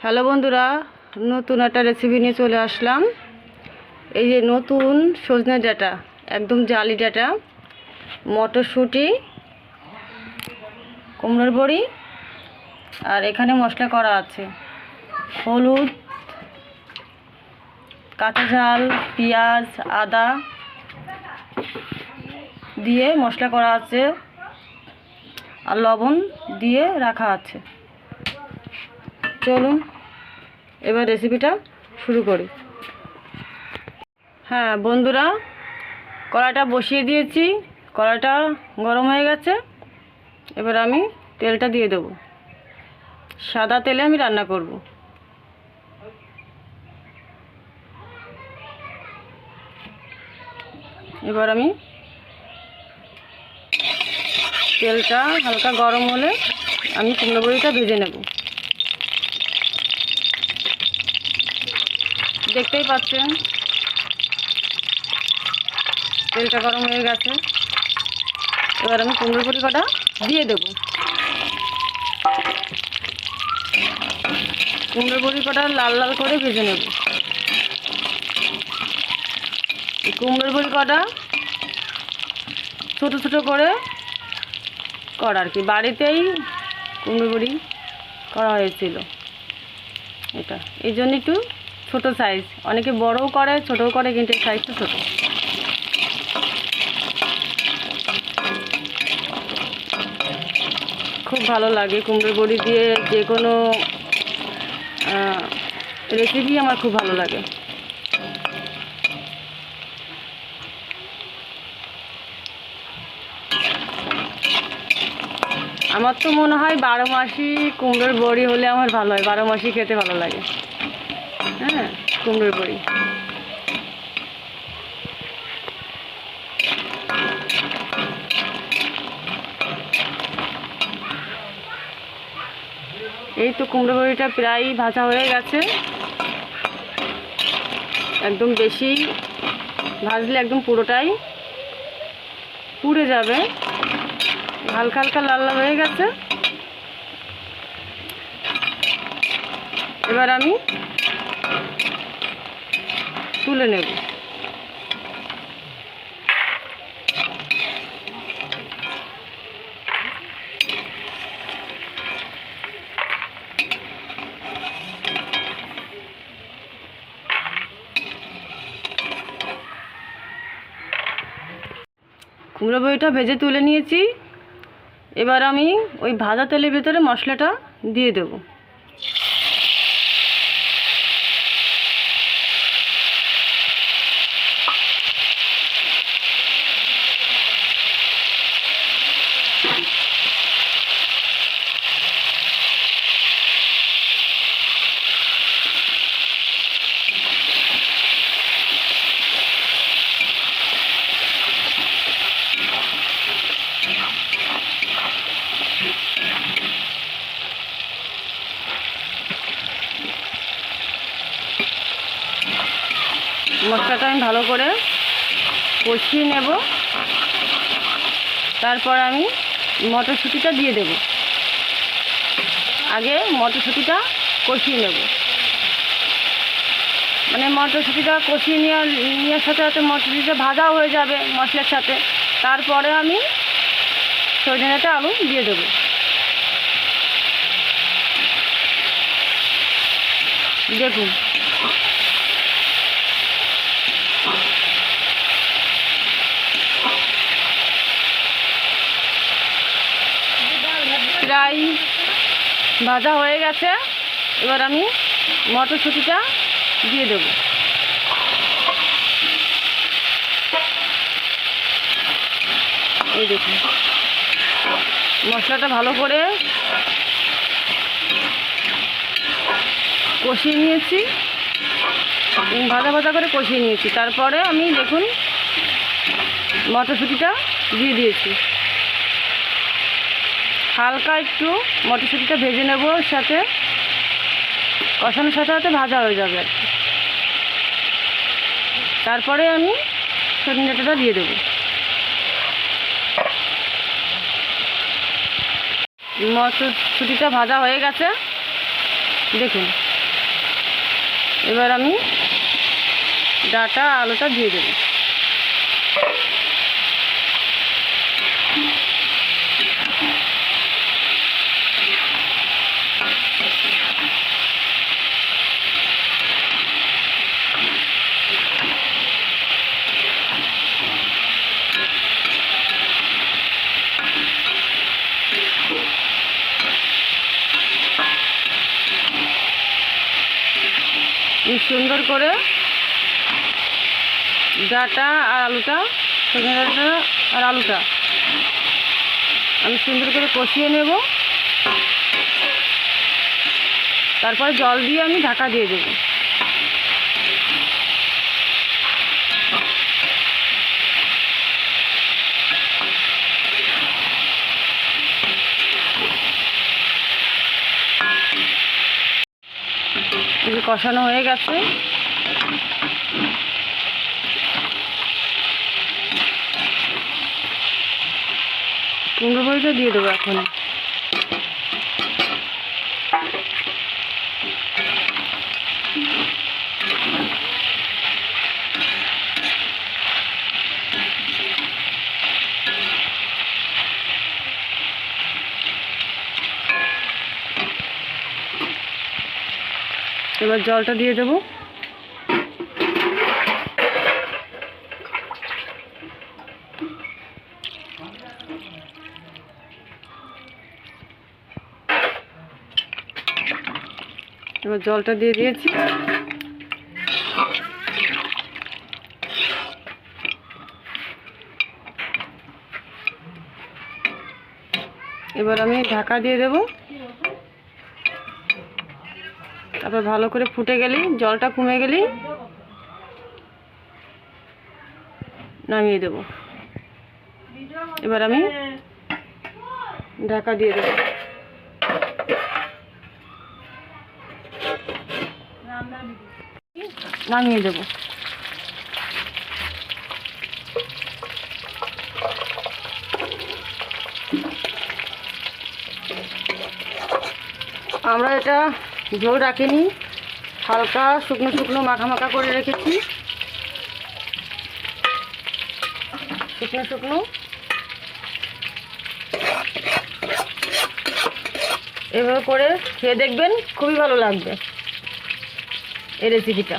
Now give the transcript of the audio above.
Hello বন্ধুরা, নতুন একটা রেসিপি নিয়ে চলে আসলাম। এই যে নতুন সজনে ডাঁটা, একদম জালি ডাঁটা, মটরশুঁটি, কুমড়োর বড়ি, আর এখানে মশলা করা আছে হলুদ, কাঁচা ঝাল, পেঁয়াজ, আদা দিয়ে মশলা করা আছে, আর লবণ দিয়ে রাখা আছে। চলুন এবার রেসিপিটা শুরু করি। হ্যাঁ বন্ধুরা, কড়াইটা বসিয়ে দিয়েছি, কড়াইটা গরম হয়ে গেছে। এবার আমি তেলটা দিয়ে দেবো। সাদা তেলে আমি রান্না করব। এবার আমি তেলটা হালকা গরম হলে আমি কুমড়ো বড়িটা ভেজে নেব। দেখতেই পাচ্ছেন তেলটা গরম হয়ে গেছে। এবার আমি কুমড়ো বড়ি কটা দিয়ে দেবো। কুমড়ো বড়ি কটা লাল লাল করে ভেজে নেব। কুমড়োর বড়ি কটা ছোটো ছোটো করে করা আর কি, বাড়িতেই কুমড়ো বড়ি করা হয়েছিল। এটা এই জন্য একটু ছোটো সাইজ, অনেকে বড়ও করে ছোটও করে, কিন্তু এই সাইজটা ছোটো। খুব ভালো লাগে কুমড়োর বড়ি দিয়ে যে কোনো রেসিপি আমার খুব ভালো লাগে। আমার তো মনে হয় 12 মাসই কুমড়োর বড়ি হলে আমার ভালো হয়, 12 মাসই খেতে ভালো লাগে। হ্যাঁ, কুমড়োর বড়ি। এই তো কুমড়ো বড়িটা প্রায় ভাজা হয়ে গেছে। একদম বেশি ভাজলে একদম পুরোটাই পুড়ে যাবে। হালকা হালকা লাল লাল হয়ে গেছে। এবার আমি তুলে নেব। কুমড়ো বড়িটা ভেজে তুলে নিয়েছি। এবার আমি ওই ভাজা তেলের ভিতরে মশলাটা দিয়ে দেবো। মশলাটা আমি ভালো করে কষিয়ে নেব। তারপর আমি মটরশুঁটিটা দিয়ে দেব। আগে মটরশুঁটিটা কষিয়ে নেব, মানে মটরশুঁটিটা কষিয়ে নেওয়ার সাথে সাথে মটরশুঁটিটা ভাজাও হয়ে যাবে মশলার সাথে। তারপরে আমি সজনে ডাঁটা আলু দিয়ে দেবো। দেখুন প্রায় ভাজা হয়ে গেছে। এবার আমি মটরশুঁটিটা দিয়ে দেবো। এই দেখুন মশলাটা ভালো করে কষিয়ে নিয়েছি, ভাজা ভাজা করে কষিয়ে নিয়েছি। তারপরে আমি দেখুন মটরশুঁটিটা দিয়ে দিয়েছি। হালকা একটু মটরশুঁটিটা ভেজে নেব, সাথে কষানোর সাথে সাথে ভাজা হয়ে যাবে আর কি। তারপরে আমি সজনে ডাঁটাটা দিয়ে দেবো। মটরশুঁটিটা ভাজা হয়ে গেছে, দেখুন এবার আমি ডাঁটা আলুটা দিয়ে দেবো। সুন্দর করে ডাঁটা আর আলুটা, সজনে ডাঁটা আর আলুটা আমি সুন্দর করে কষিয়ে নেব। তারপরে জল দিয়ে আমি ঢাকা দিয়ে দেব। কষানো হয়ে গেছে। কুমড়ো বড়িটা দিয়ে দেবো এখন। এবার জলটা দিয়ে দেবো। এবার জলটা দিয়ে দিয়েছি। এবার আমি ঢাকা দিয়ে দেব। তারপর ভালো করে ফুটে গেলেই, জলটা কমে গেলেই নামিয়ে দেব। এবার আমি ঢাকা দিয়ে দেব। নামিয়ে দেব। আমরা এটা ঝোল রাখিনি, হালকা শুকনো শুকনো মাখা মাখা করে রেখেছি। শুকনো শুকনো এভাবে করে খেয়ে দেখবেন, খুবই ভালো লাগবে এই রেসিপিটা।